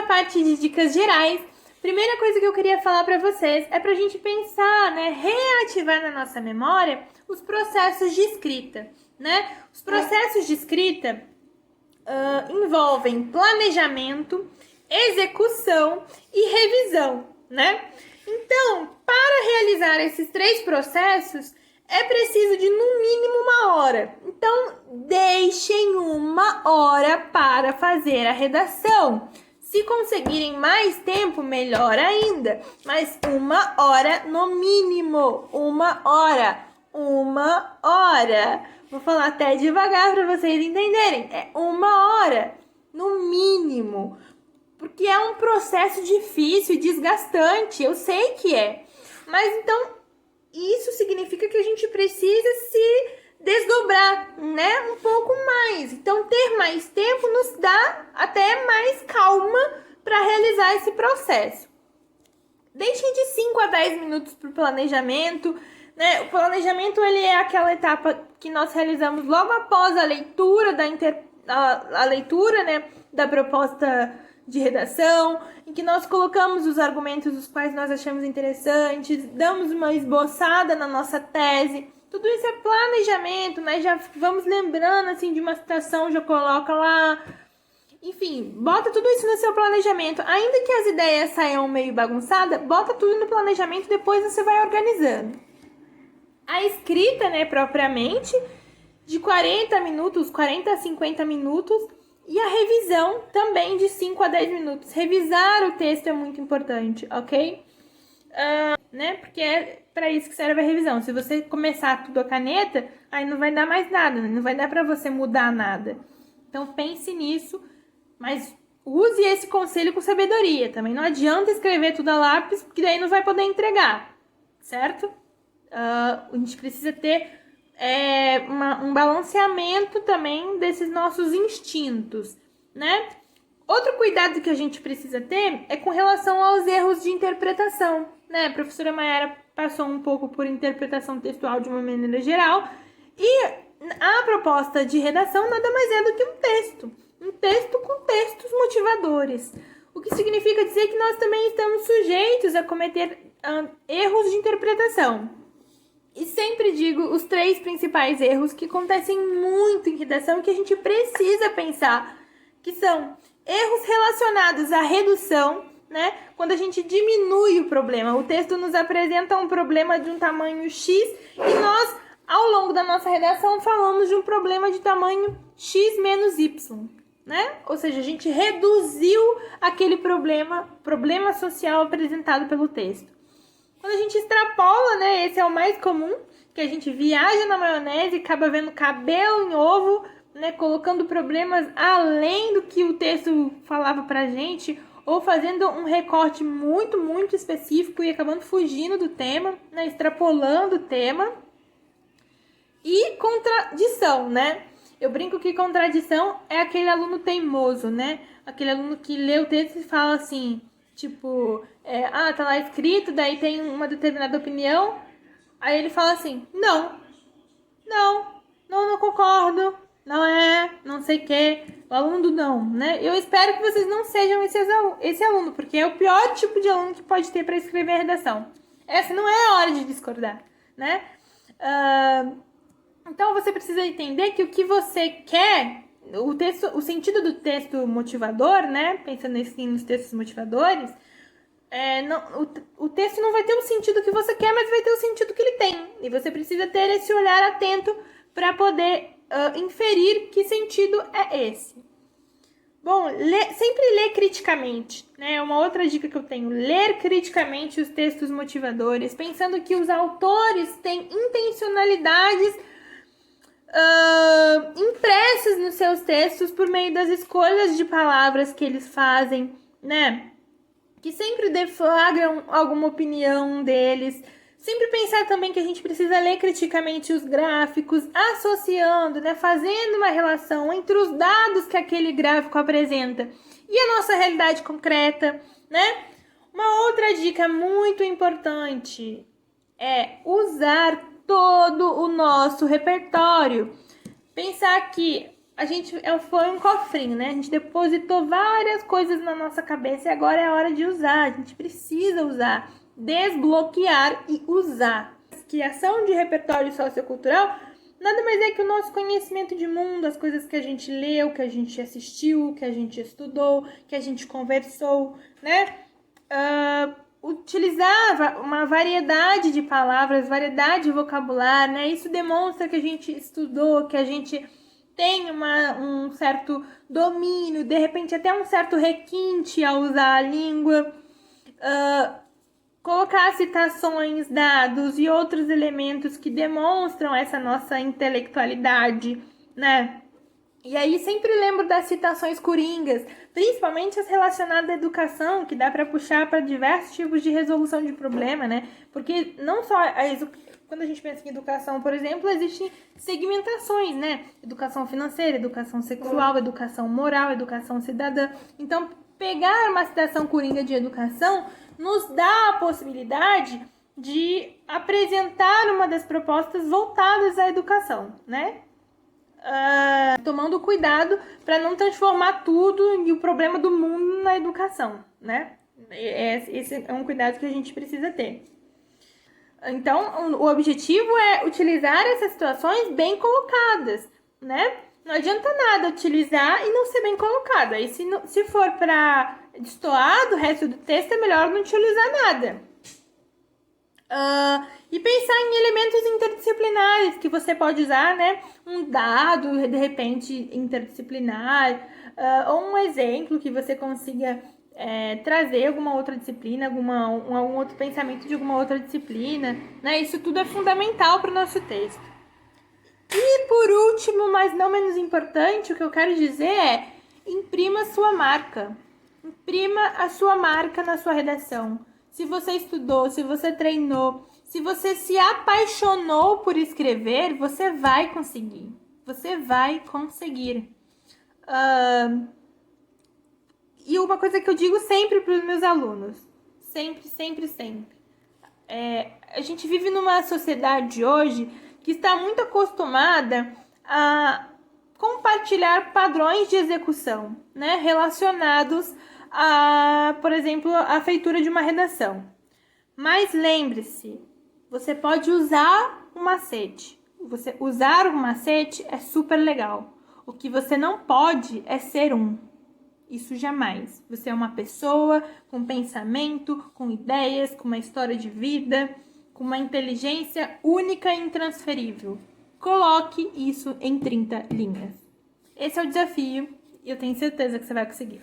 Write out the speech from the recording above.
parte de dicas gerais, primeira coisa que eu queria falar para vocês é para a gente pensar, né, reativar na nossa memória os processos de escrita, né? Os processos de escrita envolvem planejamento, execução e revisão, né? Então, para realizar esses 3 processos, é preciso de no mínimo 1 hora. Então, deixem 1 hora para fazer a redação. Se conseguirem mais tempo, melhor ainda. Mas 1 hora no mínimo. 1 hora. 1 hora. Vou falar até devagar para vocês entenderem. É 1 hora no mínimo. Porque é um processo difícil e desgastante. Eu sei que é. Mas então, isso significa que a gente precisa se desdobrar, né? Um pouco mais. Então, ter mais tempo nos dá até mais calma para realizar esse processo. Deixem de 5 a 10 minutos para o planejamento, né? O planejamento ele é aquela etapa que nós realizamos logo após a leitura a leitura, né, da proposta de redação, em que nós colocamos os argumentos os quais nós achamos interessantes, damos uma esboçada na nossa tese. Tudo isso é planejamento, né? Já vamos lembrando assim de uma citação, já coloca lá. Enfim, bota tudo isso no seu planejamento. Ainda que as ideias saiam meio bagunçadas, bota tudo no planejamento e depois você vai organizando. A escrita, né, propriamente, de 40 minutos, 40 a 50 minutos. E a revisão também de 5 a 10 minutos. Revisar o texto é muito importante, ok? Né? Porque é para isso que serve a revisão. Se você começar tudo a caneta, aí não vai dar mais nada, né? Não vai dar para você mudar nada. Então pense nisso, mas use esse conselho com sabedoria. Também não adianta escrever tudo a lápis, porque daí não vai poder entregar, certo? A gente precisa ter um balanceamento também desses nossos instintos, né? Outro cuidado que a gente precisa ter é com relação aos erros de interpretação, né? A professora Mayara passou um pouco por interpretação textual de uma maneira geral e a proposta de redação nada mais é do que um texto com textos motivadores, o que significa dizer que nós também estamos sujeitos a cometer erros de interpretação. E sempre digo os 3 principais erros que acontecem muito em redação e que a gente precisa pensar, que são erros relacionados à redução, né? Quando a gente diminui o problema. O texto nos apresenta um problema de um tamanho X e nós, ao longo da nossa redação, falamos de um problema de tamanho X menos Y, né? Ou seja, a gente reduziu aquele problema social apresentado pelo texto. Quando a gente extrapola, né, esse é o mais comum, que a gente viaja na maionese e acaba vendo cabelo em ovo, né, colocando problemas além do que o texto falava pra gente, ou fazendo um recorte muito, muito específico e acabando fugindo do tema, né, extrapolando o tema. E contradição, né? Eu brinco que contradição é aquele aluno teimoso, né? Aquele aluno que lê o texto e fala assim... Tipo, tá lá escrito, daí tem uma determinada opinião, aí ele fala assim, não concordo, não sei o que, o aluno do não, né? Eu espero que vocês não sejam esse aluno, porque é o pior tipo de aluno que pode ter para escrever a redação. Essa não é a hora de discordar, né? Então você precisa entender que o que você quer... O sentido do texto motivador, né? Pensando assim nos textos motivadores, o texto não vai ter o sentido que você quer, mas vai ter o sentido que ele tem. E você precisa ter esse olhar atento para poder inferir que sentido é esse. Bom, sempre ler criticamente, né? Uma outra dica que eu tenho, ler criticamente os textos motivadores, pensando que os autores têm intencionalidades impressas nos seus textos por meio das escolhas de palavras que eles fazem, né? Que sempre deflagram alguma opinião deles. Sempre pensar também que a gente precisa ler criticamente os gráficos, associando, né? Fazendo uma relação entre os dados que aquele gráfico apresenta e a nossa realidade concreta, né? Uma outra dica muito importante é usar todo o nosso repertório. Pensar que foi um cofrinho, né? A gente depositou várias coisas na nossa cabeça e agora é a hora de usar. A gente precisa usar, desbloquear e usar. Criação de repertório sociocultural nada mais é que o nosso conhecimento de mundo, as coisas que a gente leu, que a gente assistiu, que a gente estudou, que a gente conversou, né? Utilizava uma variedade de palavras, variedade de vocabulário, né? Isso demonstra que a gente estudou, que a gente tem um certo domínio, de repente até um certo requinte ao usar a língua. Colocar citações, dados e outros elementos que demonstram essa nossa intelectualidade, né? E aí sempre lembro das citações coringas, principalmente as relacionadas à educação, que dá para puxar para diversos tipos de resolução de problema, né? Porque não só quando a gente pensa em educação, por exemplo, existem segmentações, né? Educação financeira, educação sexual, educação moral, educação cidadã. Então, pegar uma citação coringa de educação nos dá a possibilidade de apresentar uma das propostas voltadas à educação, né? Tomando cuidado para não transformar tudo e o problema do mundo na educação, né? Esse é um cuidado que a gente precisa ter. Então, o objetivo é utilizar essas situações bem colocadas, né? Não adianta nada utilizar e não ser bem colocado. Aí, se for para destoar do resto do texto, é melhor não utilizar nada. E pensar em elementos interdisciplinares que você pode usar, né? Um dado, de repente, interdisciplinar, ou um exemplo que você consiga trazer alguma outra disciplina, algum outro pensamento de alguma outra disciplina, né? Isso tudo é fundamental para o nosso texto. E por último, mas não menos importante, o que eu quero dizer é: imprima a sua marca. Imprima a sua marca na sua redação. Se você estudou, se você treinou, se você se apaixonou por escrever, você vai conseguir. Você vai conseguir. E uma coisa que eu digo sempre para os meus alunos, sempre, sempre, sempre. A gente vive numa sociedade hoje que está muito acostumada a compartilhar padrões de execução, né, relacionados a, por exemplo, a feitura de uma redação. Mas lembre-se, você pode usar um macete. Você usar um macete é super legal. O que você não pode é ser um. Isso jamais. Você é uma pessoa com pensamento, com ideias, com uma história de vida, com uma inteligência única e intransferível. Coloque isso em 30 linhas. Esse é o desafio e eu tenho certeza que você vai conseguir.